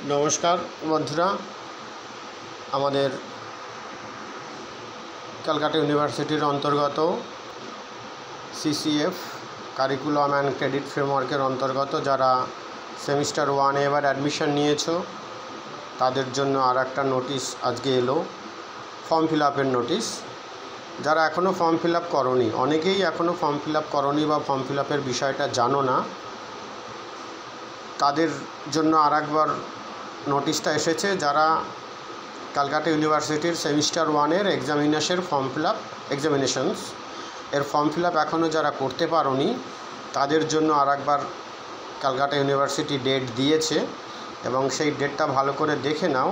নমস্কার বন্ধুরা, আমাদের ক্যালকাটা ইউনিভার্সিটির অন্তর্গত সিসিএফ কারিকুলাম অ্যান্ড ক্রেডিট ফ্রেমওয়ার্কের অন্তর্গত যারা সেমিস্টার 1-এ এবার অ্যাডমিশন নিয়েছো তাদের জন্য আর একটা নোটিশ আজকে এলো, ফর্ম ফিল আপের নোটিশ। যারা এখনও ফর্ম ফিল আপ করোনি, অনেকেই এখনও ফর্ম ফিল আপ করোনি বা ফর্ম ফিল আপের বিষয়টা জানো না, তাদের জন্য আর একবার নোটিশটা এসেছে। যারা ক্যালকাটা ইউনিভার্সিটির সেমিস্টার 1-এর এক্সামিনেশনস এর ফর্ম ফিল আপ এখনও যারা করতে পারোনি তাদের জন্য আর একবার ক্যালকাটা ইউনিভার্সিটি ডেট দিয়েছে এবং সেই ডেটটা ভালো করে দেখে নাও।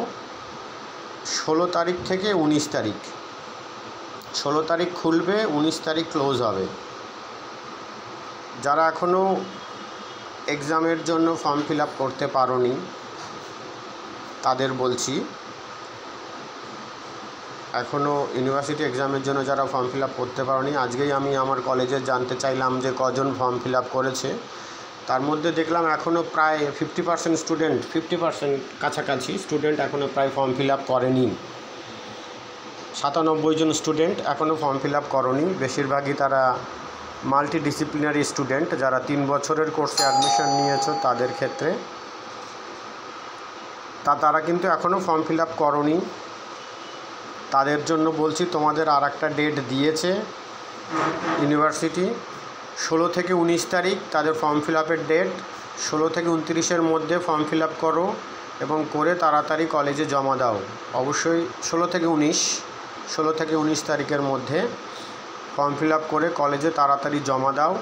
16 তারিখ থেকে 19 তারিখ, 16 তারিখ খুলবে, 19 তারিখ ক্লোজ হবে। যারা এখনও এক্সামের জন্য ফর্ম ফিল আপ করতে পারোনি তাদের বলছি, এখনও ইউনিভার্সিটি এক্সামের জন্য যারা ফর্ম ফিল আপ করতে পারোনি, আজকেই আমি আমার কলেজে জানতে চাইলাম যে কজন ফর্ম ফিল আপ করেছে। তার মধ্যে দেখলাম এখনও প্রায় 50% কাছাকাছি স্টুডেন্ট এখনও প্রায় ফর্ম ফিল আপ করেনি। 97 জন স্টুডেন্ট এখনও ফর্ম ফিল আপ করনি। বেশিরভাগই তারা মাল্টিডিসিপ্লিনারি স্টুডেন্ট, যারা 3 বছরের কোর্সে অ্যাডমিশন নিয়েছো তাদের ক্ষেত্রে। তারা কিন্তু এখনও ফর্ম ফিল আপ করনি। তাদের জন্য বলছি, তোমাদের আর একটা ডেট দিয়েছে ইউনিভার্সিটি, 16 থেকে 19 তারিখ তাদের ফর্ম ফিল আপের ডেট। 16 থেকে 29-এর মধ্যে ফর্ম ফিল আপ করো এবং করে তাড়াতাড়ি কলেজে জমা দাও। অবশ্যই 16 থেকে 19 তারিখের মধ্যে ফর্ম ফিল আপ করে কলেজে তাড়াতাড়ি জমা দাও,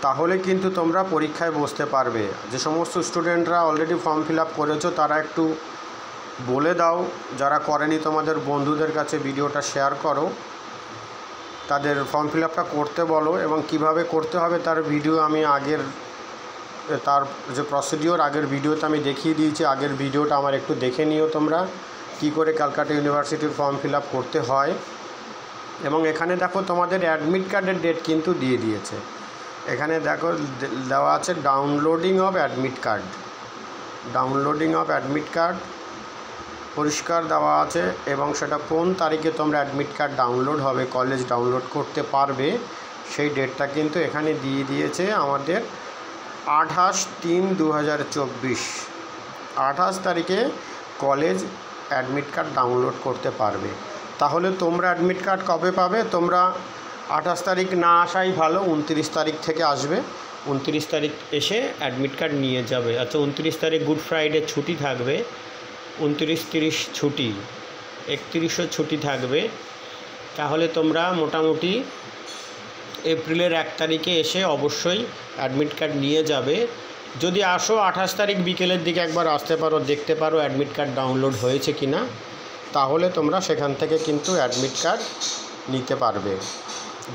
তাহলে কিন্তু তোমরা পরীক্ষায় বসতে পারবে। যে সমস্ত স্টুডেন্টরা অলরেডি ফর্ম ফিল আপ করেছো তারা একটু বলে দাও, যারা করেনি তোমাদের বন্ধুদের কাছে ভিডিওটা শেয়ার করো, তাদের ফর্ম ফিল আপটা করতে বলো এবং কিভাবে করতে হবে তার ভিডিও আমি তার যে প্রসিডিওর আগের ভিডিওতে আমি দেখিয়ে দিয়েছি। আগের ভিডিওটা আমার একটু দেখে নিও তোমরা, কি করে ক্যালকাটা ইউনিভার্সিটির ফর্ম ফিল আপ করতে হয়। এবং এখানে দেখো তোমাদের অ্যাডমিট কার্ডের ডেট কিন্তু দিয়ে দিয়েছে। এখানে দেখো দেওয়া আছে ডাউনলোডিং অফ অ্যাডমিট কার্ড, পরিষ্কার দেওয়া আছে এবং সেটা কোন তারিখে তোমরা অ্যাডমিট কার্ড ডাউনলোড হবে, কলেজ ডাউনলোড করতে পারবে, সেই ডেটটা কিন্তু এখানে দিয়ে দিয়েছে আমাদের 28/3/2024। 28 তারিখে কলেজ অ্যাডমিট কার্ড ডাউনলোড করতে পারবে। তাহলে তোমরা অ্যাডমিট কার্ড কবে পাবে? তোমরা 28 তারিখ না আসাই ভালো, 29 তারিখ থেকে আসবে। 29 তারিখ এসে অ্যাডমিট কার্ড নিয়ে যাবে। আচ্ছা, 29 তারিখ গুড ফ্রাইডে ছুটি থাকবে, 29-30 ছুটি, 31ও ছুটি থাকবে। তাহলে তোমরা মোটামুটি এপ্রিলের 1 তারিখে এসে অবশ্যই অ্যাডমিট কার্ড নিয়ে যাবে। যদি আসো 28 তারিখ বিকেলের দিকে একবার আসতে পারো, দেখতে পারো অ্যাডমিট কার্ড ডাউনলোড হয়েছে কি না, তাহলে তোমরা সেখান থেকে কিন্তু অ্যাডমিট কার্ড নিতে পারবে।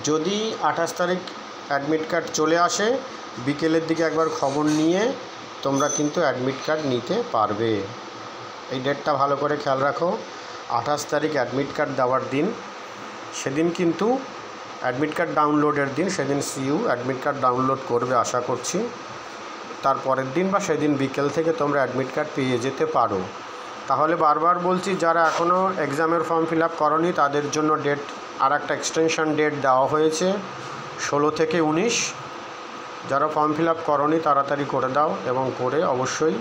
যদি 28 তারিখ অ্যাডমিট কার্ড চলে আসে, বিকেলের দিকে একবার খবর নিয়ে তোমরা কিন্তু অ্যাডমিট কার্ড নিতে পারবে। এই ডেটটা ভালো করে খেয়াল রাখো, 28 তারিখ অ্যাডমিট কার্ড দেওয়ার দিন। সেদিন কিন্তু অ্যাডমিট কার্ড ডাউনলোডের দিন, সেদিন সিইউ অ্যাডমিট কার্ড ডাউনলোড করবে আশা করছি। তারপরের দিন বা সেদিন বিকেল থেকে তোমরা অ্যাডমিট কার্ড পেয়ে যেতে পারো। তাহলে বারবার বলছি, যারা এখনও এক্সামের ফর্ম ফিল আপ করনি তাদের জন্য ডেট আর একটা এক্সটেনশন ডেট দেওয়া হয়েছে, 16 থেকে 19। যারা ফর্ম ফিল আপ করনি তাড়াতাড়ি করে দাও এবং করে অবশ্যই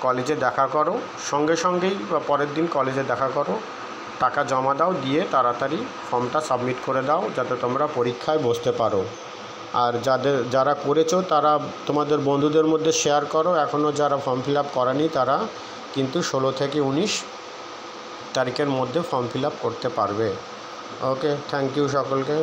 কলেজে দেখা করো, সঙ্গে সঙ্গেই বা পরের দিন কলেজে দেখা করো, টাকা জমা দাও, দিয়ে তাড়াতাড়ি ফর্মটা সাবমিট করে দাও যাতে তোমরা পরীক্ষায় বসতে পারো। আর যারা করেছো তারা তোমাদের বন্ধুদের মধ্যে শেয়ার করো। এখনও যারা ফর্ম ফিল আপ করেনি তারা কিন্তু 16 থেকে 19 তারিখের মধ্যে ফর্ম ফিল আপ করতে পারবে। ওকে, থ্যাংক ইউ সকলকে।